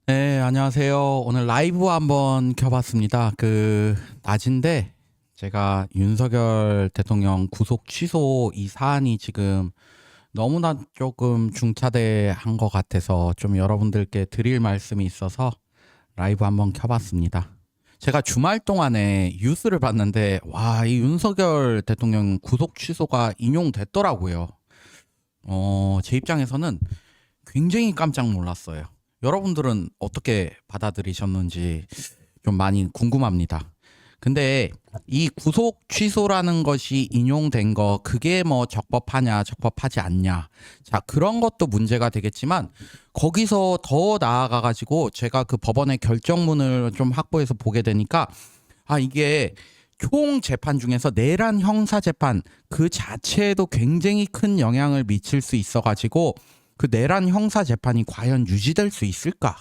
네, 안녕하세요. 오늘 라이브 한번 켜봤습니다. 낮인데 제가 윤석열 대통령 구속 취소 이 사안이 지금 너무나 조금 중차대한 것 같아서 좀 여러분들께 드릴 말씀이 있어서 라이브 한번 켜봤습니다. 제가 주말 동안에 뉴스를 봤는데 와, 이 윤석열 대통령 구속 취소가 인용됐더라고요. 제 입장에서는 굉장히 깜짝 놀랐어요. 여러분들은 어떻게 받아들이셨는지 좀 많이 궁금합니다. 근데 이 구속 취소라는 것이 인용된 거 그게 뭐 적법하냐 적법하지 않냐, 자 그런 것도 문제가 되겠지만 거기서 더 나아가 가지고 제가 그 법원의 결정문을 좀 확보해서 보게 되니까 이게 총 재판 중에서 내란 형사 재판 그 자체에도 굉장히 큰 영향을 미칠 수 있어 가지고 그 내란 형사 재판이 과연 유지될 수 있을까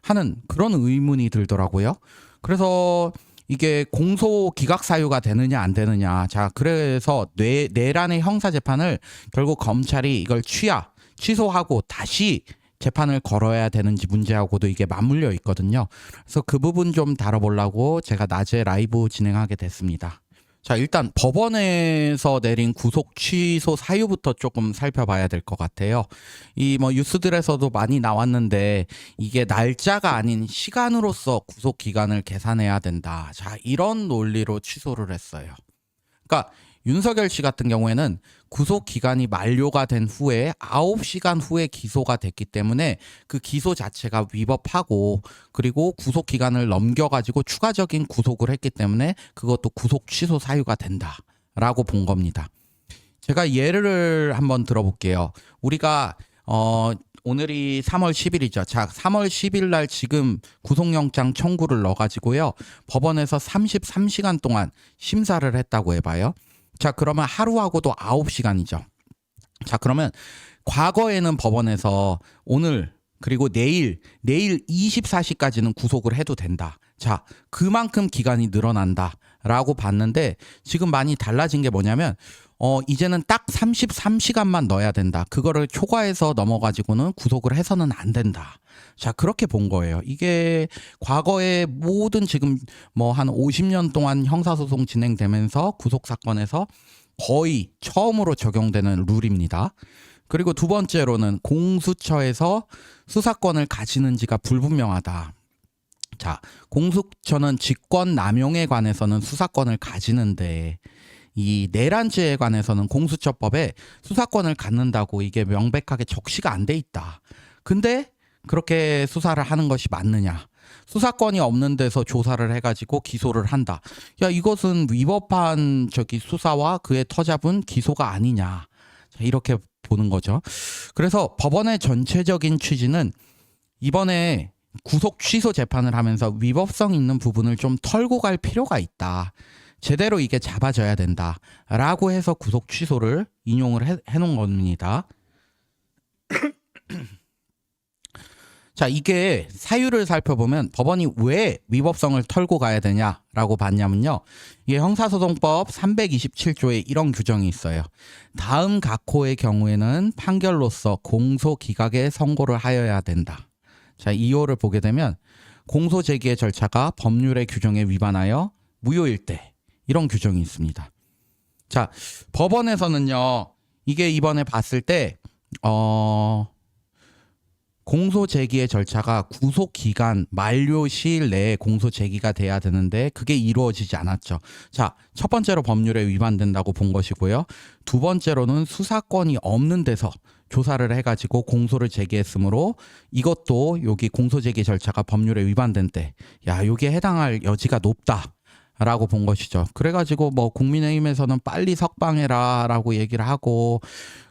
하는 그런 의문이 들더라고요. 그래서 이게 공소 기각 사유가 되느냐 안 되느냐. 자, 그래서 내란의 형사 재판을 결국 검찰이 이걸 취소하고 다시 재판을 걸어야 되는지 문제하고도 이게 맞물려 있거든요. 그래서 그 부분 좀 다뤄보려고 제가 낮에 라이브 진행하게 됐습니다. 자, 일단 법원에서 내린 구속 취소 사유부터 조금 살펴봐야 될 것 같아요. 이 뭐 뉴스들에서도 많이 나왔는데 이게 날짜가 아닌 시간으로서 구속 기간을 계산해야 된다. 자, 이런 논리로 취소를 했어요. 그러니까 윤석열 씨 같은 경우에는 구속 기간이 만료가 된 후에 9시간 후에 기소가 됐기 때문에 그 기소 자체가 위법하고, 그리고 구속 기간을 넘겨가지고 추가적인 구속을 했기 때문에 그것도 구속 취소 사유가 된다라고 본 겁니다. 제가 예를 한번 들어볼게요. 우리가 오늘이 3월 10일이죠. 자, 3월 10일 날 지금 구속영장 청구를 넣어가지고요. 법원에서 33시간 동안 심사를 했다고 해봐요. 자, 그러면 하루하고도 9시간이죠. 자, 그러면 과거에는 법원에서 오늘 그리고 내일 24시까지는 구속을 해도 된다. 자, 그만큼 기간이 늘어난다라고 봤는데 지금 많이 달라진 게 뭐냐면 이제는 딱 33시간만 넣어야 된다. 그거를 초과해서 넘어가지고는 구속을 해서는 안 된다. 자, 그렇게 본 거예요. 이게 과거에 모든 지금 뭐 한 50년 동안 형사소송 진행되면서 구속사건에서 거의 처음으로 적용되는 룰입니다. 그리고 두 번째로는 공수처에서 수사권을 가지는지가 불분명하다. 자, 공수처는 직권 남용에 관해서는 수사권을 가지는데 이 내란죄에 관해서는 공수처법에 수사권을 갖는다고 이게 명백하게 적시가 안 돼 있다. 근데 그렇게 수사를 하는 것이 맞느냐? 수사권이 없는 데서 조사를 해가지고 기소를 한다. 야, 이것은 위법한 수사와 그에 터잡은 기소가 아니냐. 자, 이렇게 보는 거죠. 그래서 법원의 전체적인 취지는 이번에 구속 취소 재판을 하면서 위법성 있는 부분을 좀 털고 갈 필요가 있다. 제대로 이게 잡아져야 된다라고 해서 구속 취소를 인용을 해놓은 겁니다. 자, 이게 사유를 살펴보면 법원이 왜 위법성을 털고 가야 되냐라고 봤냐면요. 이게 형사소송법 327조에 이런 규정이 있어요. 다음 각호의 경우에는 판결로서 공소 기각에 선고를 하여야 된다. 자, 2호를 보게 되면 공소 제기의 절차가 법률의 규정에 위반하여 무효일 때 이런 규정이 있습니다. 자, 법원에서는요. 이게 이번에 봤을 때 공소 제기의 절차가 구속 기간 만료 시일 내에 공소 제기가 돼야 되는데 그게 이루어지지 않았죠. 자, 첫 번째로 법률에 위반된다고 본 것이고요. 두 번째로는 수사권이 없는 데서 조사를 해가지고 공소를 제기했으므로 이것도 여기 공소 제기 절차가 법률에 위반된 때, 야, 여기에 해당할 여지가 높다. 라고 본 것이죠. 그래가지고 뭐 국민의힘에서는 빨리 석방해라라고 얘기를 하고,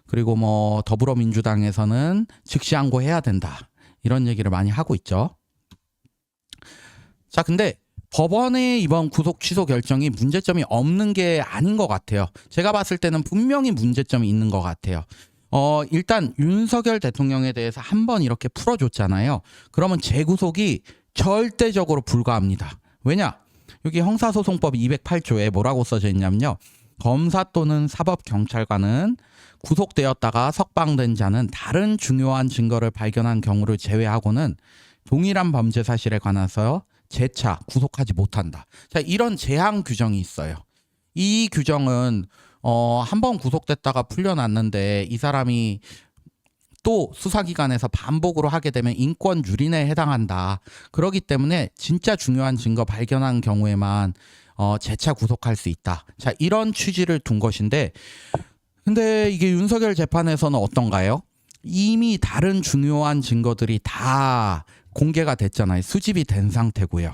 그리고 뭐 더불어민주당에서는 즉시항고해야 된다. 이런 얘기를 많이 하고 있죠. 자, 근데 법원의 이번 구속 취소 결정이 문제점이 없는 게 아닌 것 같아요. 제가 봤을 때는 분명히 문제점이 있는 것 같아요. 일단 윤석열 대통령에 대해서 한번 이렇게 풀어줬잖아요. 그러면 재구속이 절대적으로 불가합니다. 왜냐? 여기 형사소송법 208조에 뭐라고 써져 있냐면요. 검사 또는 사법경찰관은 구속되었다가 석방된 자는 다른 중요한 증거를 발견한 경우를 제외하고는 동일한 범죄 사실에 관해서 재차 구속하지 못한다. 자, 이런 제한 규정이 있어요. 이 규정은 한 번 구속됐다가 풀려났는데 이 사람이 또 수사기관에서 반복으로 하게 되면 인권 유린에 해당한다. 그렇기 때문에 진짜 중요한 증거 발견한 경우에만 재차 구속할 수 있다. 자, 이런 취지를 둔 것인데, 근데 이게 윤석열 재판에서는 어떤가요? 이미 다른 중요한 증거들이 다 공개가 됐잖아요. 수집이 된 상태고요.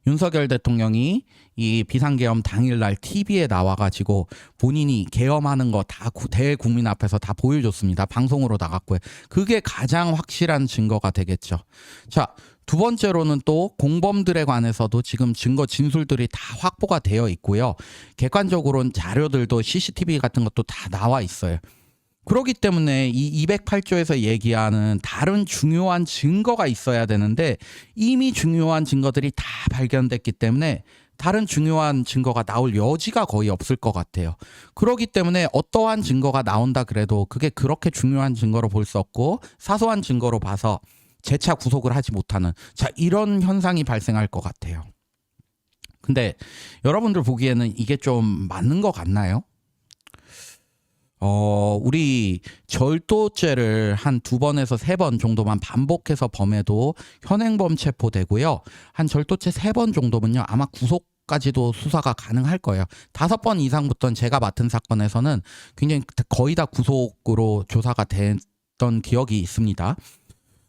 윤석열 대통령이 이 비상계엄 당일날 TV에 나와가지고 본인이 계엄하는 거 다 대국민 앞에서 다 보여줬습니다. 방송으로 나갔고요. 그게 가장 확실한 증거가 되겠죠. 자, 두 번째로는 또 공범들에 관해서도 지금 증거 진술들이 다 확보가 되어 있고요. 객관적으로는 자료들도 CCTV 같은 것도 다 나와 있어요. 그렇기 때문에 이 208조에서 얘기하는 다른 중요한 증거가 있어야 되는데 이미 중요한 증거들이 다 발견됐기 때문에 다른 중요한 증거가 나올 여지가 거의 없을 것 같아요. 그렇기 때문에 어떠한 증거가 나온다 그래도 그게 그렇게 중요한 증거로 볼 수 없고 사소한 증거로 봐서 재차 구속을 하지 못하는, 자, 이런 현상이 발생할 것 같아요. 근데 여러분들 보기에는 이게 좀 맞는 것 같나요? 우리 절도죄를 한 2번에서 3번 정도만 반복해서 범해도 현행범 체포되고요. 한 절도죄 3번 정도면요, 아마 구속까지도 수사가 가능할 거예요. 5번 이상부터는 제가 맡은 사건에서는 굉장히 거의 다 구속으로 조사가 됐던 기억이 있습니다.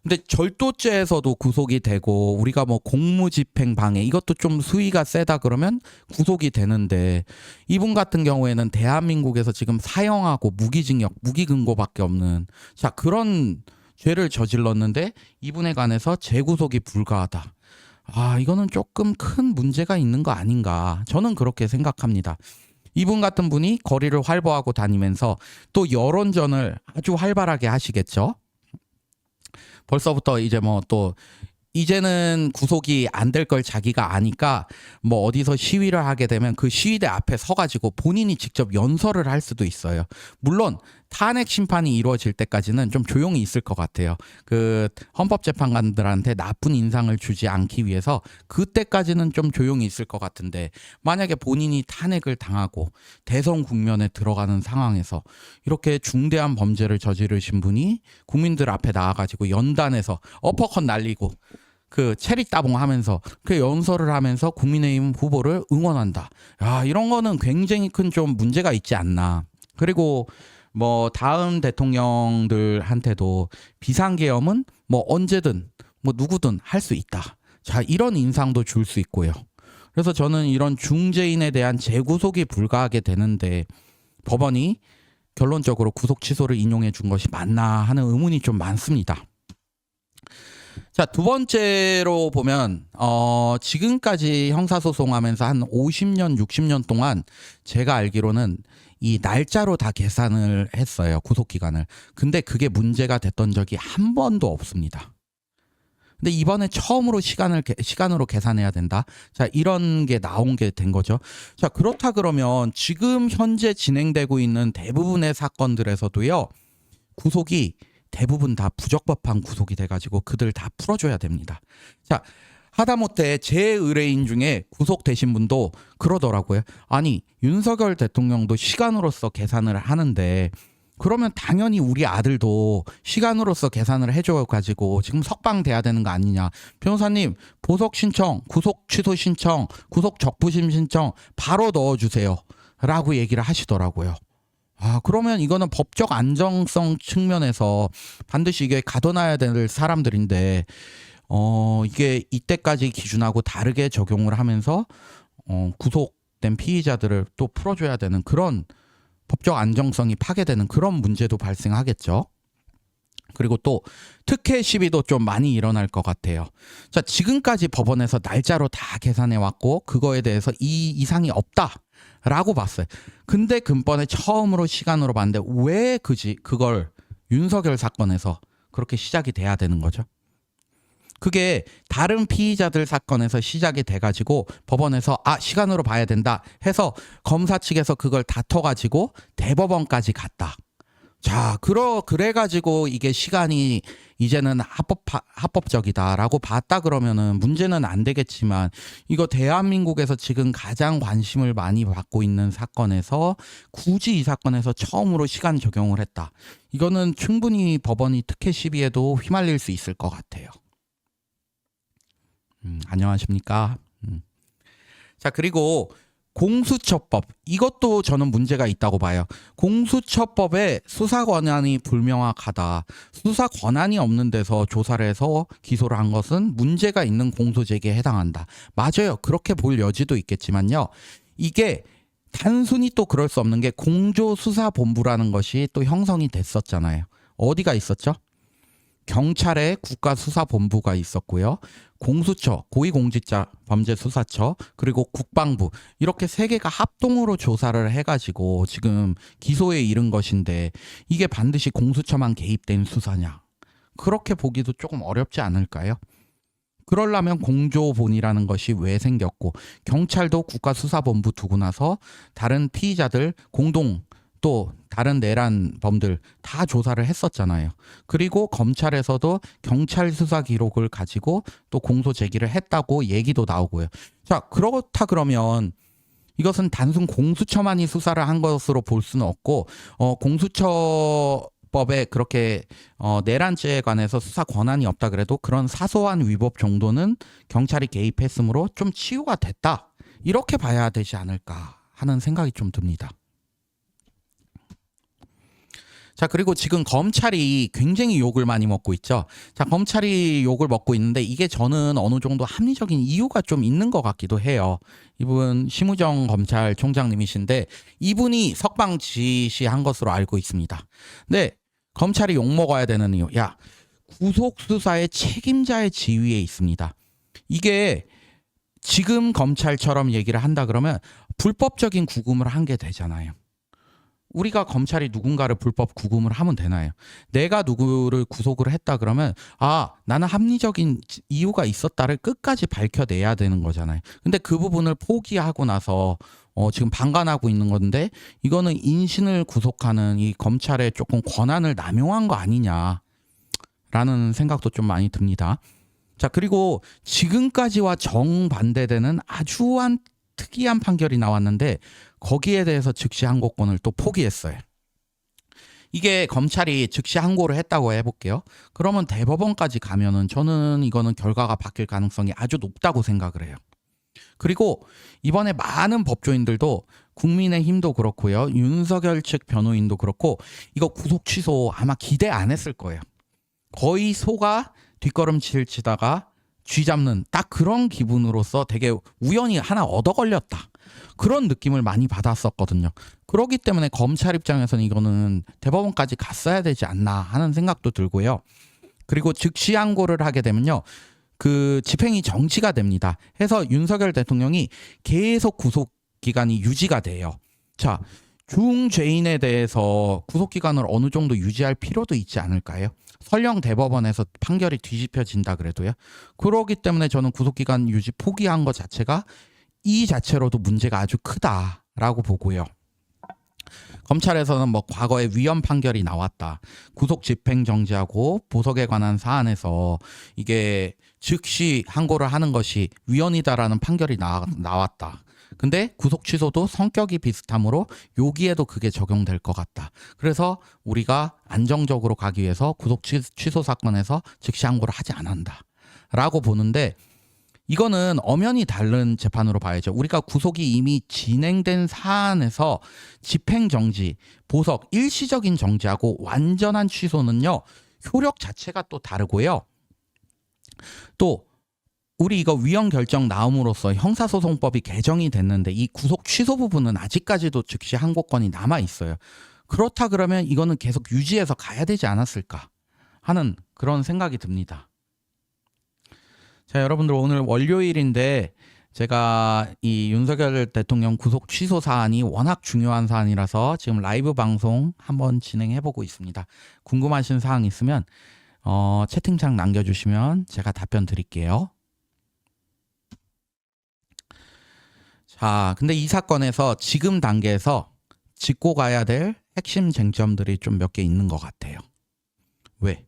근데 절도죄에서도 구속이 되고 우리가 뭐 공무집행 방해 이것도 좀 수위가 세다 그러면 구속이 되는데 이분 같은 경우에는 대한민국에서 지금 사형하고 무기징역, 무기금고밖에 없는, 자, 그런 죄를 저질렀는데 이분에 관해서 재구속이 불가하다. 아, 이거는 조금 큰 문제가 있는 거 아닌가, 저는 그렇게 생각합니다. 이분 같은 분이 거리를 활보하고 다니면서 또 여론전을 아주 활발하게 하시겠죠. 벌써부터 이제 뭐 또 이제는 구속이 안 될 걸 자기가 아니까 뭐 어디서 시위를 하게 되면 그 시위대 앞에 서가지고 본인이 직접 연설을 할 수도 있어요. 물론 탄핵 심판이 이루어질 때까지는 좀 조용히 있을 것 같아요. 그 헌법재판관들한테 나쁜 인상을 주지 않기 위해서 그때까지는 좀 조용히 있을 것 같은데, 만약에 본인이 탄핵을 당하고 대선 국면에 들어가는 상황에서 이렇게 중대한 범죄를 저지르신 분이 국민들 앞에 나와가지고 연단에서 어퍼컷 날리고 그 체리 따봉 하면서 그 연설을 하면서 국민의힘 후보를 응원한다. 야, 이런 거는 굉장히 큰 좀 문제가 있지 않나. 그리고 뭐 다음 대통령들한테도 비상계엄은 뭐 언제든 뭐 누구든 할 수 있다. 자, 이런 인상도 줄 수 있고요. 그래서 저는 이런 중재인에 대한 재구속이 불가하게 되는데 법원이 결론적으로 구속 취소를 인용해 준 것이 맞나 하는 의문이 좀 많습니다. 자, 두 번째로 보면 지금까지 형사소송하면서 한 50년, 60년 동안 제가 알기로는 이 날짜로 다 계산을 했어요, 구속기간을. 근데 그게 문제가 됐던 적이 한 번도 없습니다. 근데 이번에 처음으로 시간으로 계산해야 된다. 자, 이런 게 나온 게 된 거죠. 자, 그렇다 그러면 지금 현재 진행되고 있는 대부분의 사건들에서도요, 구속이 대부분 다 부적법한 구속이 돼가지고 그들 다 풀어줘야 됩니다. 자, 하다못해 제 의뢰인 중에 구속되신 분도 그러더라고요. 아니, 윤석열 대통령도 시간으로서 계산을 하는데 그러면 당연히 우리 아들도 시간으로서 계산을 해줘가지고 지금 석방돼야 되는 거 아니냐. 변호사님, 보석 신청, 구속 취소 신청, 구속 적부심 신청 바로 넣어주세요 라고 얘기를 하시더라고요. 아, 그러면 이거는 법적 안정성 측면에서 반드시 이게 가둬놔야 될 사람들인데 이게 이때까지 기준하고 다르게 적용을 하면서 구속된 피의자들을 또 풀어줘야 되는 그런 법적 안정성이 파괴되는 그런 문제도 발생하겠죠. 그리고 또 특혜 시비도 좀 많이 일어날 것 같아요. 자, 지금까지 법원에서 날짜로 다 계산해 왔고 그거에 대해서 이 이상이 없다라고 봤어요. 근데 근본에 처음으로 시간으로 봤는데 왜 그걸 윤석열 사건에서 그렇게 시작이 돼야 되는 거죠? 그게 다른 피의자들 사건에서 시작이 돼가지고 법원에서 시간으로 봐야 된다 해서 검사 측에서 그걸 다퉈가지고 대법원까지 갔다. 자, 그래가지고 이게 시간이 이제는 합법적이다라고 봤다 그러면은 문제는 안 되겠지만, 이거 대한민국에서 지금 가장 관심을 많이 받고 있는 사건에서 굳이 이 사건에서 처음으로 시간 적용을 했다. 이거는 충분히 법원이 특혜 시비에도 휘말릴 수 있을 것 같아요. 안녕하십니까? 자, 그리고 공수처법, 이것도 저는 문제가 있다고 봐요. 공수처법에 수사 권한이 불명확하다. 수사 권한이 없는 데서 조사를 해서 기소를 한 것은 문제가 있는 공소 제기에 해당한다. 맞아요. 그렇게 볼 여지도 있겠지만요. 이게 단순히 또 그럴 수 없는 게 공조수사본부라는 것이 또 형성이 됐었잖아요. 어디가 있었죠? 경찰의 국가수사본부가 있었고요. 공수처, 고위공직자범죄수사처, 그리고 국방부, 이렇게 세 개가 합동으로 조사를 해가지고 지금 기소에 이른 것인데, 이게 반드시 공수처만 개입된 수사냐? 그렇게 보기도 조금 어렵지 않을까요? 그러려면 공조본이라는 것이 왜 생겼고, 경찰도 국가수사본부 두고 나서 다른 피의자들 공동, 또 다른 내란 범들 다 조사를 했었잖아요. 그리고 검찰에서도 경찰 수사 기록을 가지고 또 공소 제기를 했다고 얘기도 나오고요. 자, 그렇다 그러면 이것은 단순 공수처만이 수사를 한 것으로 볼 수는 없고, 공수처법에 그렇게 내란죄에 관해서 수사 권한이 없다 그래도 그런 사소한 위법 정도는 경찰이 개입했으므로 좀 치유가 됐다. 이렇게 봐야 되지 않을까 하는 생각이 좀 듭니다. 자, 그리고 지금 검찰이 굉장히 욕을 많이 먹고 있죠. 자, 검찰이 욕을 먹고 있는데 이게 저는 어느 정도 합리적인 이유가 좀 있는 것 같기도 해요. 이분 심우정 검찰총장님이신데 이분이 석방 지시한 것으로 알고 있습니다. 근데 검찰이 욕 먹어야 되는 이유, 야, 구속수사의 책임자의 지위에 있습니다. 이게 지금 검찰처럼 얘기를 한다 그러면 불법적인 구금을 한 게 되잖아요. 우리가 검찰이 누군가를 불법 구금을 하면 되나요? 내가 누구를 구속을 했다 그러면 나는 합리적인 이유가 있었다를 끝까지 밝혀내야 되는 거잖아요. 근데 그 부분을 포기하고 나서 지금 방관하고 있는 건데, 이거는 인신을 구속하는 이 검찰의 조금 권한을 남용한 거 아니냐라는 생각도 좀 많이 듭니다. 자, 그리고 지금까지와 정반대되는 아주 특이한 판결이 나왔는데 거기에 대해서 즉시 항고권을 또 포기했어요. 이게 검찰이 즉시 항고를 했다고 해볼게요. 그러면 대법원까지 가면은 저는 이거는 결과가 바뀔 가능성이 아주 높다고 생각을 해요. 그리고 이번에 많은 법조인들도, 국민의힘도 그렇고요, 윤석열 측 변호인도 그렇고, 이거 구속 취소 아마 기대 안 했을 거예요. 거의 소가 뒷걸음질 치다가 쥐 잡는 딱 그런 기분으로서 되게 우연히 하나 얻어 걸렸다, 그런 느낌을 많이 받았었거든요. 그렇기 때문에 검찰 입장에서는 이거는 대법원까지 갔어야 되지 않나 하는 생각도 들고요. 그리고 즉시 항고를 하게 되면요, 그 집행이 정지가 됩니다. 해서 윤석열 대통령이 계속 구속 기간이 유지가 돼요. 자, 중죄인에 대해서 구속 기간을 어느 정도 유지할 필요도 있지 않을까요? 설령 대법원에서 판결이 뒤집혀진다 그래도요. 그렇기 때문에 저는 구속 기간 유지 포기한 것 자체가 이 자체로도 문제가 아주 크다라고 보고요. 검찰에서는 뭐 과거에 위헌 판결이 나왔다, 구속 집행 정지하고 보석에 관한 사안에서 이게 즉시 항고를 하는 것이 위헌이다라는 판결이 나왔다. 근데 구속 취소도 성격이 비슷하므로 여기에도 그게 적용될 것 같다. 그래서 우리가 안정적으로 가기 위해서 구속 취소 사건에서 즉시 항고를 하지 않는다 라고 보는데, 이거는 엄연히 다른 재판으로 봐야죠. 우리가 구속이 이미 진행된 사안에서 집행정지, 보석, 일시적인 정지하고 완전한 취소는요, 효력 자체가 또 다르고요. 또 우리 이거 위헌 결정 나옴으로써 형사소송법이 개정이 됐는데 이 구속 취소 부분은 아직까지도 즉시 항고권이 남아 있어요. 그렇다 그러면 이거는 계속 유지해서 가야 되지 않았을까 하는 그런 생각이 듭니다. 자, 여러분들, 오늘 월요일인데 제가 이 윤석열 대통령 구속 취소 사안이 워낙 중요한 사안이라서 지금 라이브 방송 한번 진행해보고 있습니다. 궁금하신 사항 있으면 채팅창 남겨주시면 제가 답변 드릴게요. 자, 근데 이 사건에서 지금 단계에서 짚고 가야 될 핵심 쟁점들이 좀 몇 개 있는 것 같아요. 왜?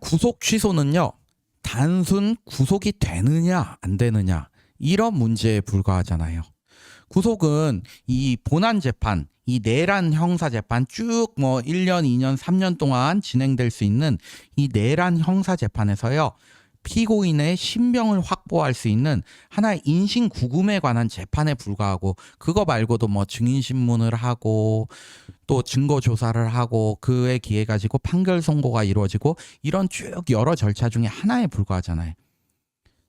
구속 취소는요, 단순 구속이 되느냐 안 되느냐 이런 문제에 불과하잖아요. 구속은 이 본안 재판, 이 내란 형사 재판 쭉 1년, 2년, 3년 동안 진행될 수 있는 이 내란 형사 재판에서요, 피고인의 신병을 확보할 수 있는 하나의 인신 구금에 관한 재판에 불과하고, 그거 말고도 증인 신문을 하고 또 증거 조사를 하고 그에 기해 가지고 판결 선고가 이루어지고 이런 쭉 여러 절차 중에 하나에 불과하잖아요.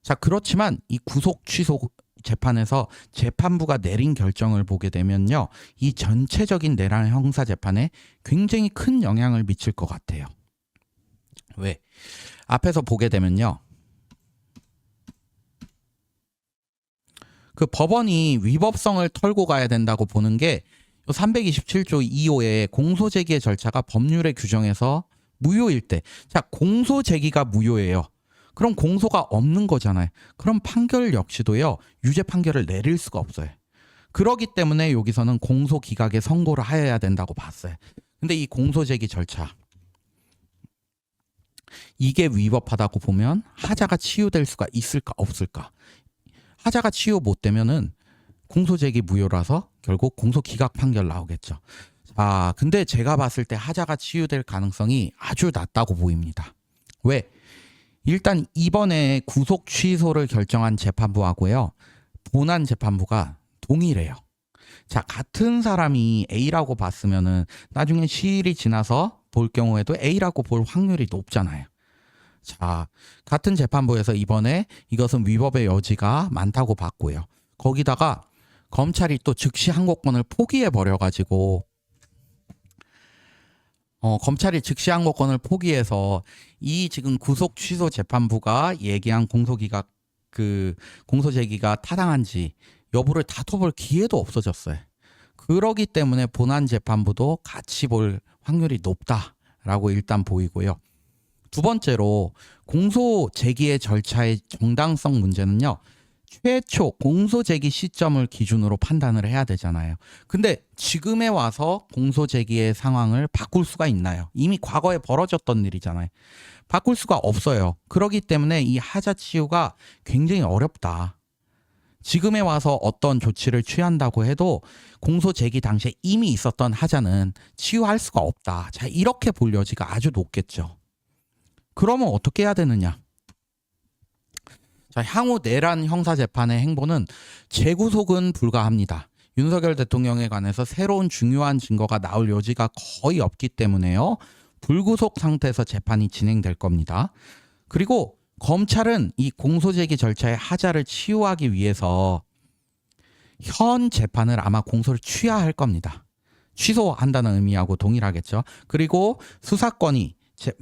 자, 그렇지만 이 구속 취소 재판에서 재판부가 내린 결정을 보게 되면요, 이 전체적인 내란 형사 재판에 굉장히 큰 영향을 미칠 것 같아요. 왜? 앞에서 보게 되면요, 그 법원이 위법성을 털고 가야 된다고 보는 게 327조 2호의 공소제기의 절차가 법률에 규정해서 무효일 때, 자, 공소제기가 무효예요. 그럼 공소가 없는 거잖아요. 그럼 판결 역시도요, 유죄 판결을 내릴 수가 없어요. 그러기 때문에 여기서는 공소 기각에 선고를 하여야 된다고 봤어요. 근데 이 공소제기 절차, 이게 위법하다고 보면 하자가 치유될 수가 있을까 없을까? 하자가 치유 못 되면은 공소제기 무효라서 결국 공소 기각 판결 나오겠죠. 아, 근데 제가 봤을 때 하자가 치유될 가능성이 아주 낮다고 보입니다. 왜? 일단 이번에 구속 취소를 결정한 재판부하고요, 본안 재판부가 동일해요. 자, 같은 사람이 A라고 봤으면은 나중에 시일이 지나서 볼 경우에도 A라고 볼 확률이 높잖아요. 자, 같은 재판부에서 이번에 이것은 위법의 여지가 많다고 봤고요. 거기다가 검찰이 또 즉시 항고권을 포기해 버려가지고, 검찰이 즉시 항고권을 포기해서 이 지금 구속 취소 재판부가 얘기한 공소기각, 공소제기가 타당한지 여부를 다퉈볼 기회도 없어졌어요. 그러기 때문에 본안 재판부도 같이 볼 확률이 높다라고 일단 보이고요. 두 번째로 공소 제기의 절차의 정당성 문제는요, 최초 공소 제기 시점을 기준으로 판단을 해야 되잖아요. 근데 지금에 와서 공소 제기의 상황을 바꿀 수가 있나요? 이미 과거에 벌어졌던 일이잖아요. 바꿀 수가 없어요. 그렇기 때문에 이 하자 치유가 굉장히 어렵다. 지금에 와서 어떤 조치를 취한다고 해도 공소 제기 당시에 이미 있었던 하자는 치유할 수가 없다. 자, 이렇게 볼 여지가 아주 높겠죠. 그러면 어떻게 해야 되느냐? 자, 향후 내란 형사재판의 행보는 재구속은 불가합니다. 윤석열 대통령에 관해서 새로운 중요한 증거가 나올 여지가 거의 없기 때문에요, 불구속 상태에서 재판이 진행될 겁니다. 그리고 검찰은 이 공소제기 절차의 하자를 치유하기 위해서 현 재판을 아마 공소를 취하할 겁니다. 취소한다는 의미하고 동일하겠죠. 그리고 수사권이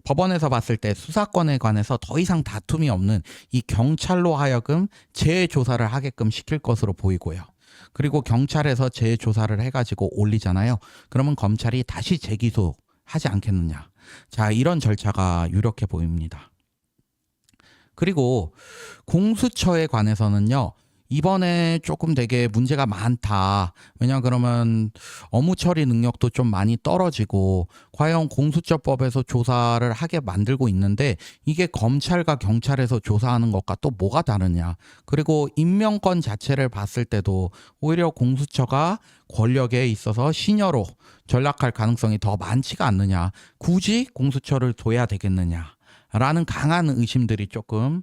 법원에서 봤을 때 수사권에 관해서 더 이상 다툼이 없는 이 경찰로 하여금 재조사를 하게끔 시킬 것으로 보이고요. 그리고 경찰에서 재조사를 해가지고 올리잖아요. 그러면 검찰이 다시 재기소하지 않겠느냐. 자, 이런 절차가 유력해 보입니다. 그리고 공수처에 관해서는요, 이번에 조금 되게 문제가 많다. 왜냐 그러면 업무 처리 능력도 좀 많이 떨어지고, 과연 공수처법에서 조사를 하게 만들고 있는데 이게 검찰과 경찰에서 조사하는 것과 또 뭐가 다르냐. 그리고 임명권 자체를 봤을 때도 오히려 공수처가 권력에 있어서 시녀로 전락할 가능성이 더 많지가 않느냐. 굳이 공수처를 둬야 되겠느냐라는 강한 의심들이 조금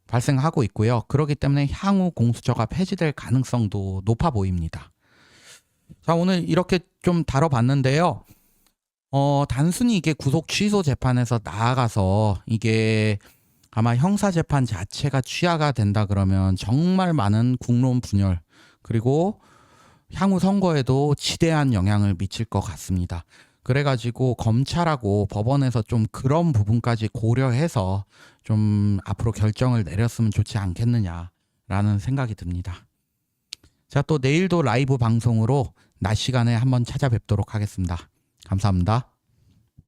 발생하고 있고요. 그렇기 때문에 향후 공수처가 폐지될 가능성도 높아 보입니다. 자, 오늘 이렇게 좀 다뤄봤는데요. 단순히 이게 구속 취소 재판에서 나아가서 이게 아마 형사재판 자체가 취하가 된다 그러면 정말 많은 국론 분열, 그리고 향후 선거에도 지대한 영향을 미칠 것 같습니다. 그래가지고 검찰하고 법원에서 좀 그런 부분까지 고려해서 좀 앞으로 결정을 내렸으면 좋지 않겠느냐라는 생각이 듭니다. 자, 또 내일도 라이브 방송으로 낮 시간에 한번 찾아뵙도록 하겠습니다. 감사합니다.